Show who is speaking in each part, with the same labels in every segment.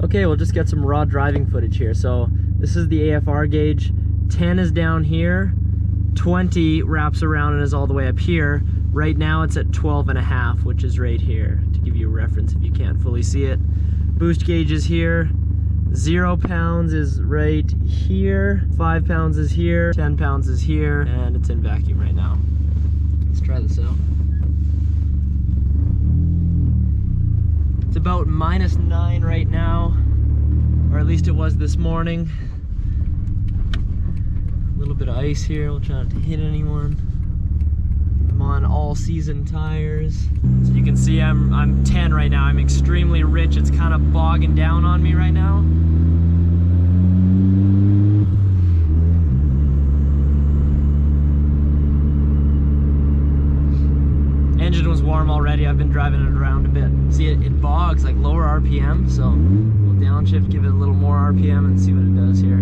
Speaker 1: Okay, we'll just get some raw driving footage here. So this is the AFR gauge. 10 is down here. 20 wraps around and is all the way up here. Right now it's at 12.5, which is right here, to give you a reference if you can't fully see it. Boost gauge is here. 0 pounds is right here. 5 pounds is here. 10 pounds is here. And it's in vacuum right now. Let's try this out. It's about -9 right now, or at least it was this morning. A little bit of ice here. We'll try not to hit anyone. I'm on all season tires. So you can see I'm 10 right now. I'm extremely rich. It's kind of bogging down on me right now. Engine was warm already. I've been driving it around a bit. See, it bogs, like lower RPM, so we'll downshift, give it a little more RPM and see what it does here.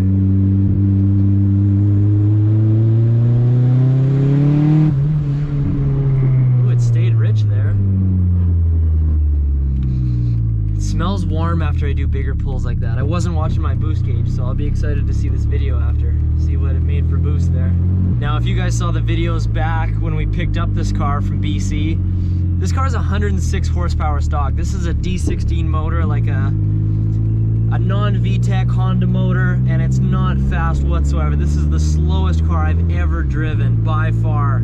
Speaker 1: Ooh, it stayed rich there. It smells warm after I do bigger pulls like that. I wasn't watching my boost gauge, so I'll be excited to see this video after, see what it made for boost there. Now, if you guys saw the videos back when we picked up this car from BC, this car is 106 horsepower stock. This is a D16 motor, like a non-VTEC Honda motor, and it's not fast whatsoever. This is the slowest car I've ever driven by far.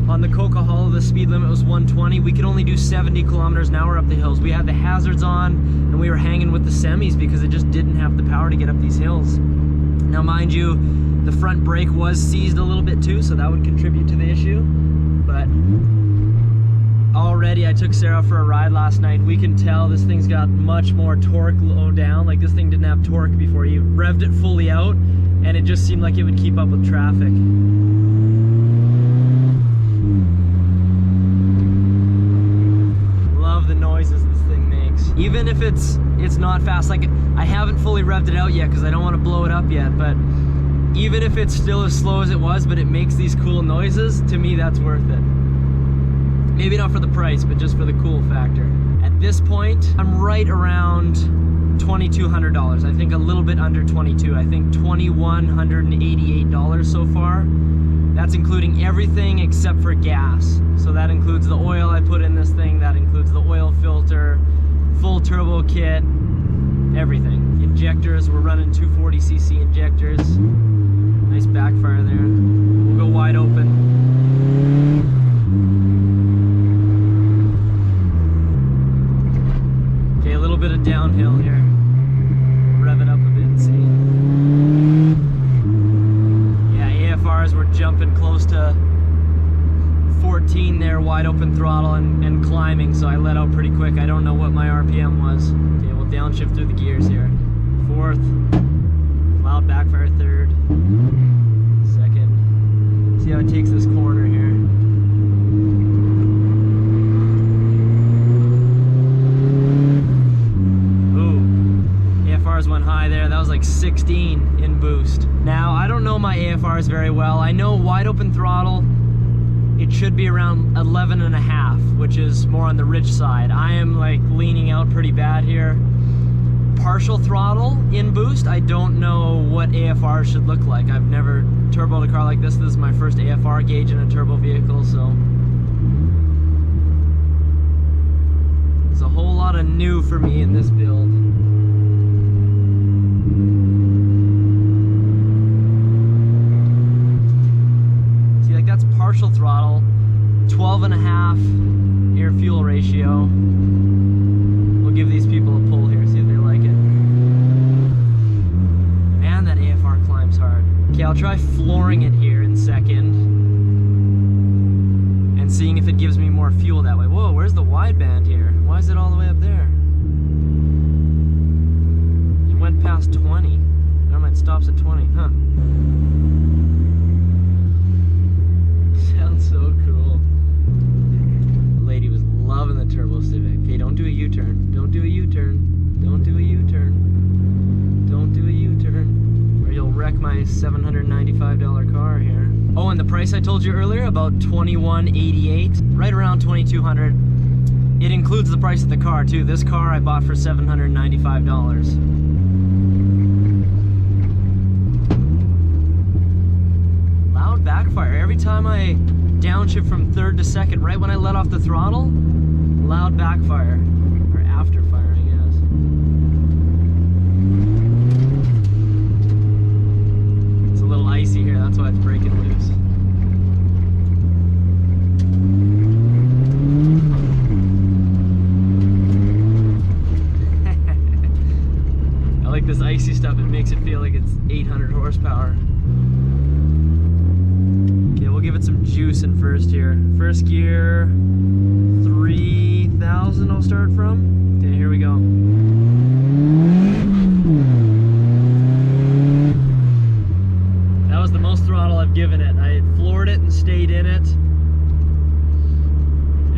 Speaker 1: On the Coca Hollow, the speed limit was 120. We could only do 70 kilometers an hour up the hills. We had the hazards on, and we were hanging with the semis because it just didn't have the power to get up these hills. Now, mind you, the front brake was seized a little bit too, so that would contribute to the issue. But already, I took Sarah for a ride last night. We can tell this thing's got much more torque low down. Like, this thing didn't have torque before you revved it fully out, and it just seemed like it would keep up with traffic. Love the noises this thing makes. Even if it's not fast. Like, I haven't fully revved it out yet because I don't want to blow it up yet, but even if it's still as slow as it was, but it makes these cool noises, to me that's worth it. Maybe not for the price, but just for the cool factor. At this point, I'm right around $2,200. I think a little bit under 22. I think $2,188 so far. That's including everything except for gas. So that includes the oil I put in this thing, that includes the oil filter, full turbo kit, everything. Injectors, we're running 240cc injectors. Nice backfire there. We'll go wide open. Okay, a little bit of downhill here. Rev it up a bit and see. Yeah, AFRs were jumping close to 14 there, wide open throttle and climbing, so I let out pretty quick. I don't know what my RPM was. Okay, we'll downshift through the gears here. Fourth, loud backfire third, second. See how it takes this corner here. Ooh, AFRs went high there. That was like 16 in boost. Now, I don't know my AFRs very well. I know wide open throttle, it should be around 11.5, which is more on the rich side. I am like leaning out pretty bad here. Partial throttle in boost, I don't know what AFR should look like. I've never turboed a car like this. This is my first AFR gauge in a turbo vehicle, so there's a whole lot of new for me in this build. See, like, that's partial throttle, 12.5 air fuel ratio. We'll give these people a pull here, see if they like it. Man, that AFR climbs hard. Okay, I'll try flooring it here in second and seeing if it gives me more fuel that way. Whoa, where's the wideband here? Why is it all the way up there? It went past 20. Never mind, stops at 20, huh? Sounds so cool. The lady was loving the turbo Civic. Okay, don't do a U-turn. Don't do a U-turn. Don't do a U-turn. Don't do a U-turn. Or you'll wreck my $795 car here. Oh, and the price I told you earlier, about $2,188, right around $2,200. it includes the price of the car too. This car I bought for $795. Loud backfire. Every time I downshift from third to second, right when I let off the throttle, loud backfire. Or after fire, I guess. It's a little icy here, that's why it's breaking loose. I like this icy stuff, it makes it feel like it's 800 horsepower. Okay, we'll give it some juice in first here. First gear, 3,000 I'll start from. Okay, here we go. That was the most throttle I've given it. I had floored it and stayed in it.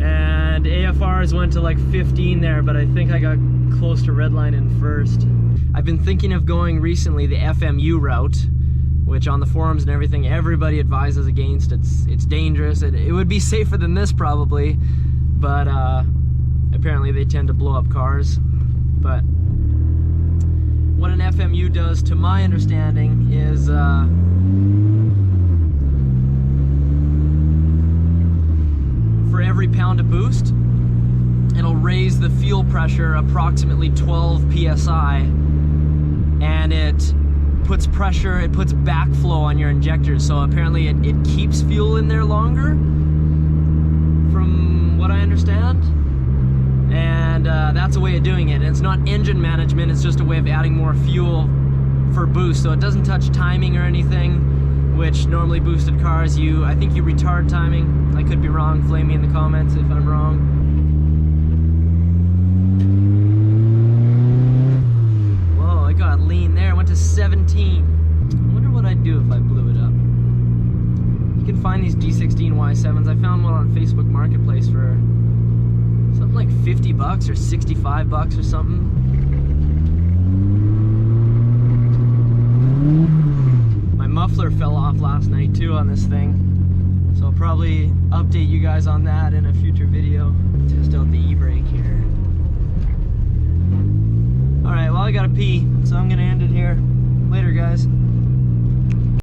Speaker 1: And AFRs went to like 15 there, but I think I got close to redline in first. I've been thinking of going recently the FMU route, which on the forums and everything, everybody advises against. It's dangerous. It would be safer than this probably, but apparently they tend to blow up cars. But what an FMU does, to my understanding, is for every pound of boost, it'll raise the fuel pressure approximately 12 psi, and it puts pressure, it puts backflow on your injectors, so apparently it keeps fuel in there longer, from what I understand. And that's a way of doing it. And it's not engine management, it's just a way of adding more fuel for boost, so it doesn't touch timing or anything, which normally boosted cars, I think you retard timing. I could be wrong, flame me in the comments if I'm wrong. Got lean there, went to 17. I wonder what I'd do if I blew it up. You can find these D16Y7s. I found one on Facebook Marketplace for something like 50 bucks or 65 bucks or something. My muffler fell off last night too on this thing, so I'll probably update you guys on that in a future video.